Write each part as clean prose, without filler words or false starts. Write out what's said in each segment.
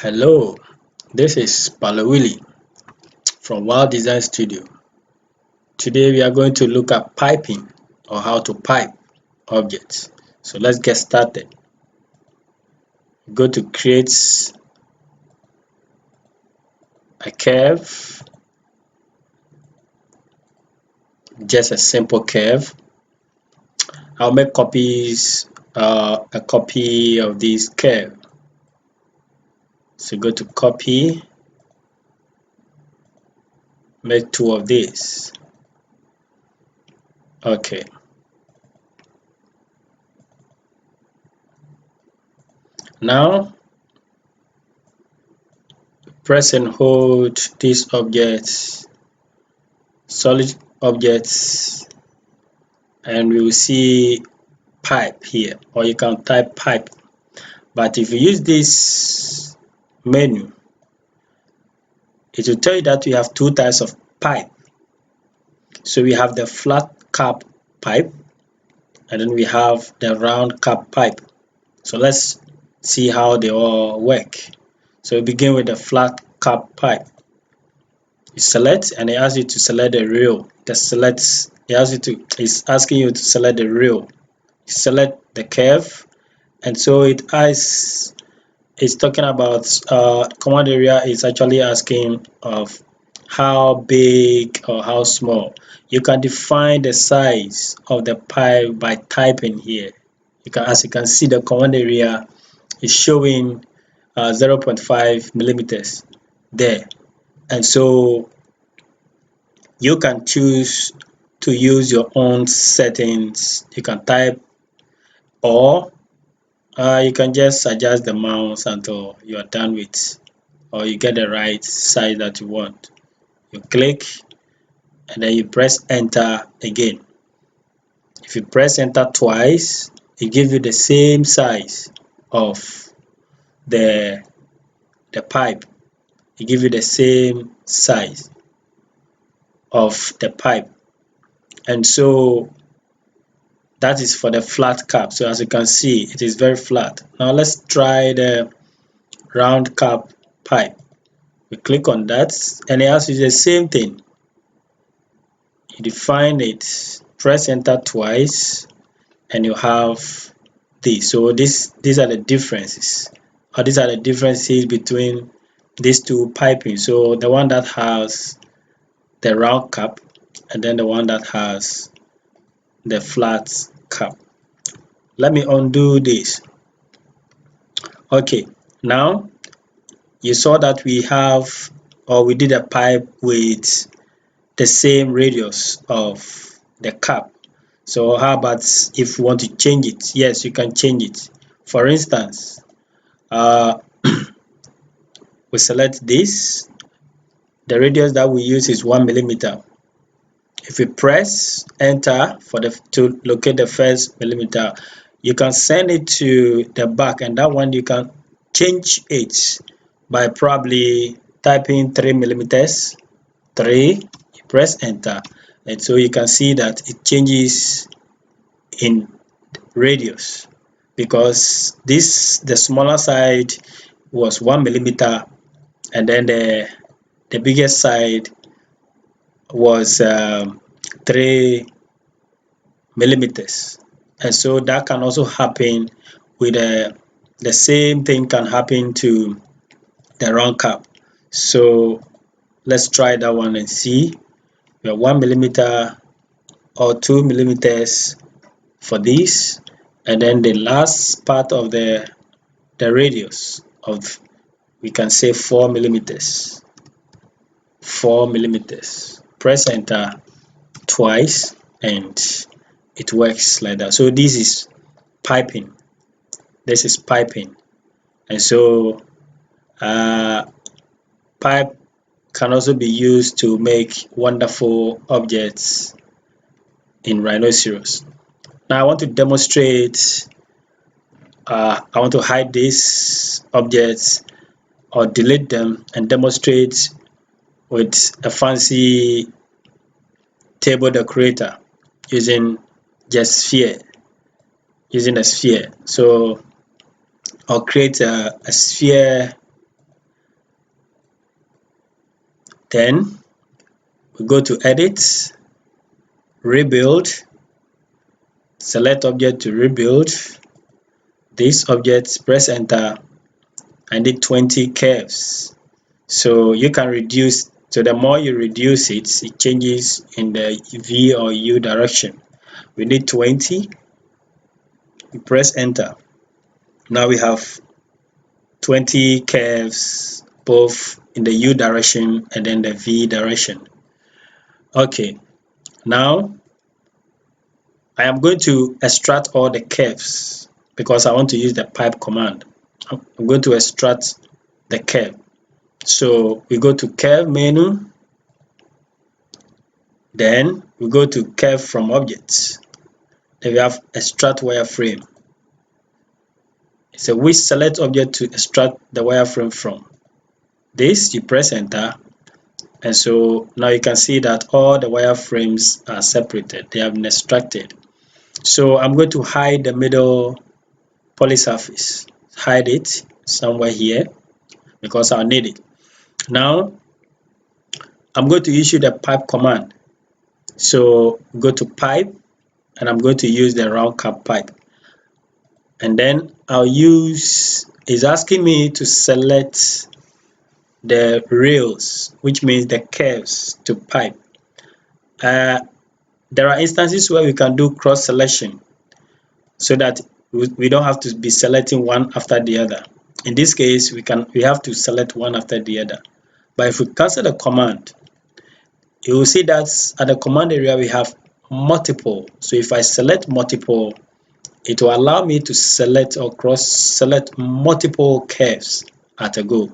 Hello, this is Willie from Wildesign Studio. Today we are going to look at piping or how to pipe objects. So let's get started. Go to create a curve, just a simple curve. I'll make a copy of this curve. So go to copy, make two of these. Okay. Now press and hold these objects, solid objects, and we will see pipe here, or you can type pipe. But if you use this menu, it will tell you that we have two types of pipe. So we have the flat cap pipe, and then we have the round cap pipe. So let's see how they all work. So we begin with the flat cap pipe. You select, and it asks you to select the rail. It's asking you to select the rail. You select the curve, and so it's talking about command area is actually asking of how big or how small. You can define the size of the pipe by typing here. As you can see, the command area is showing 0.5 millimeters there, and so you can choose to use your own settings. You can type, or you can just adjust the mouse until you are done with, or you get the right size that you want. You click and then you press enter again. If you press enter twice, it gives you the same size of the pipe. It gives you the same size of the pipe, and so that is for the flat cap. So as you can see, it is very flat. Now let's try the round cap pipe. We click on that, and it asks you the same thing. You define it, press enter twice, and you have this. So these are the differences, or these are the differences between these two piping. So the one that has the round cap, and then the one that has the flat cap. Let me undo this. Okay, now you saw that we did a pipe with the same radius of the cap. So how about if you want to change it? Yes, you can change it. For instance, we select this. The radius that we use is 1 millimeter. If you press enter to locate the first millimeter, you can send it to the back, and that one you can change it by probably typing 3 millimeters. 3, you press enter, and so you can see that it changes in radius, because the smaller side was 1 millimeter, and then the biggest side was 3 millimeters. And so that can also happen with the same thing can happen to the round cap. So let's try that one and see. We have 1 millimeter or 2 millimeters for this, and then the last part of the radius of, we can say 4 millimeters. 4 millimeters. Press enter twice and it works like that. So this is piping. This is piping. And so pipe can also be used to make wonderful objects in Rhinoceros. Now I want to demonstrate, I want to hide these objects or delete them and demonstrate with a fancy table decorator using just using a sphere. So I'll create a sphere Then we go to edit, rebuild, select object to rebuild this object, press enter. I need 20 curves. So you can reduce, so the more you reduce it, it changes in the V or U direction. We need 20, we press enter. Now we have 20 curves both in the U direction and then the V direction. Okay, now I am going to extract all the curves because I want to use the pipe command. I'm going to extract the curve. So we go to curve menu, then we go to curve from objects. Then we have extract wireframe. So we select object to extract the wireframe from. This you press enter, and so now you can see that all the wireframes are separated. They have been extracted. So I'm going to hide the middle poly surface. Hide it somewhere here because I'll need it. Now I'm going to issue the pipe command. So go to pipe, and I'm going to use the round cap pipe. And then I'll use, it's asking me to select the rails, which means the curves to pipe. There are instances where we can do cross selection so that we don't have to be selecting one after the other. In this case, we have to select one after the other. But if we cancel the command, you will see that at the command area we have multiple. So if I select multiple, it will allow me to select or cross select multiple curves at a go.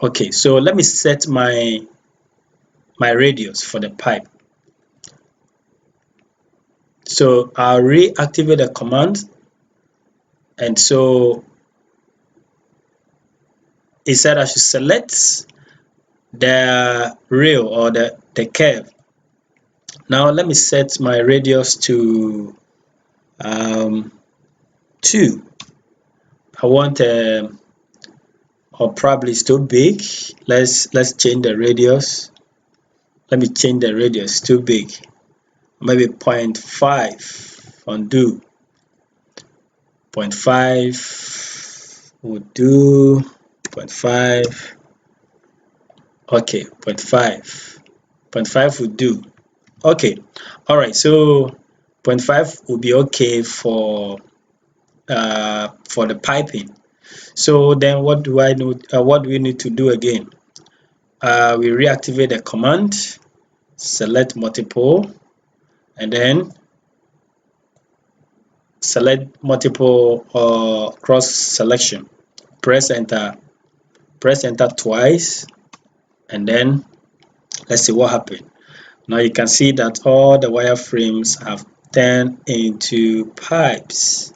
Okay, so let me set my radius for the pipe. So I'll reactivate the command, and so it said I should select the rail or the curve. Now let me set my radius to 2. I want or probably it's too big. Let's change the radius. Let me change the radius, too big. Maybe 0.5, undo. 0.5 would do. 0.5. Okay, 0.5. 0.5 would do. Okay, all right. So 0.5 will be okay for the piping. So then, what do I know? What do we need to do again? We reactivate the command, select multiple, and then select multiple or cross selection. Press enter twice, and then let's see what happened. Now you can see that all the wireframes have turned into pipes.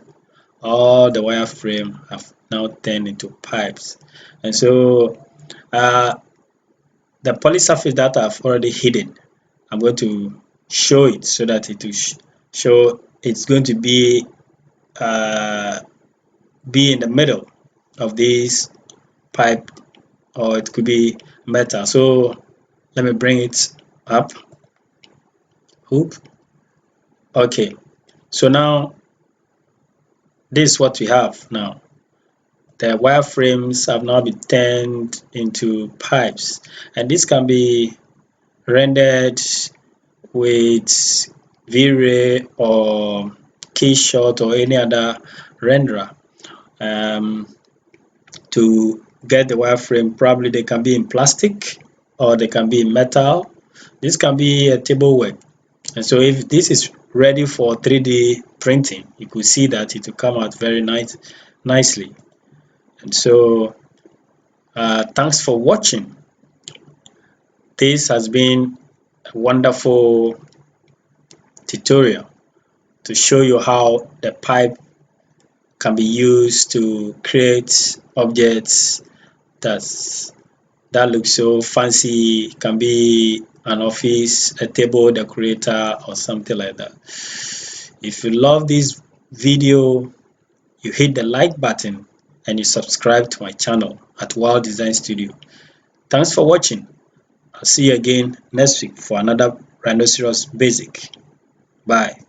All the wireframe have now turned into pipes, and so the poly surface that I've already hidden, I'm going to show it so that it will show it's going to be in the middle of this pipe, or it could be metal. So let me bring it up. Hoop. Okay, so now this is what we have now. The wireframes have now been turned into pipes, and this can be rendered with V-Ray or Keyshot or any other renderer to get the wireframe. Probably they can be in plastic or they can be in metal. This can be a table work, and so if this is ready for 3D printing, you could see that it will come out very nicely. And so thanks for watching. This has been a wonderful tutorial to show you how the pipe can be used to create objects that look so fancy. It can be an office, a table decorator, or something like that. If you love this video, you hit the like button and you subscribe to my channel at Wildesign Studio. Thanks for watching. I'll see you again next week for another Rhinoceros Basic. Bye.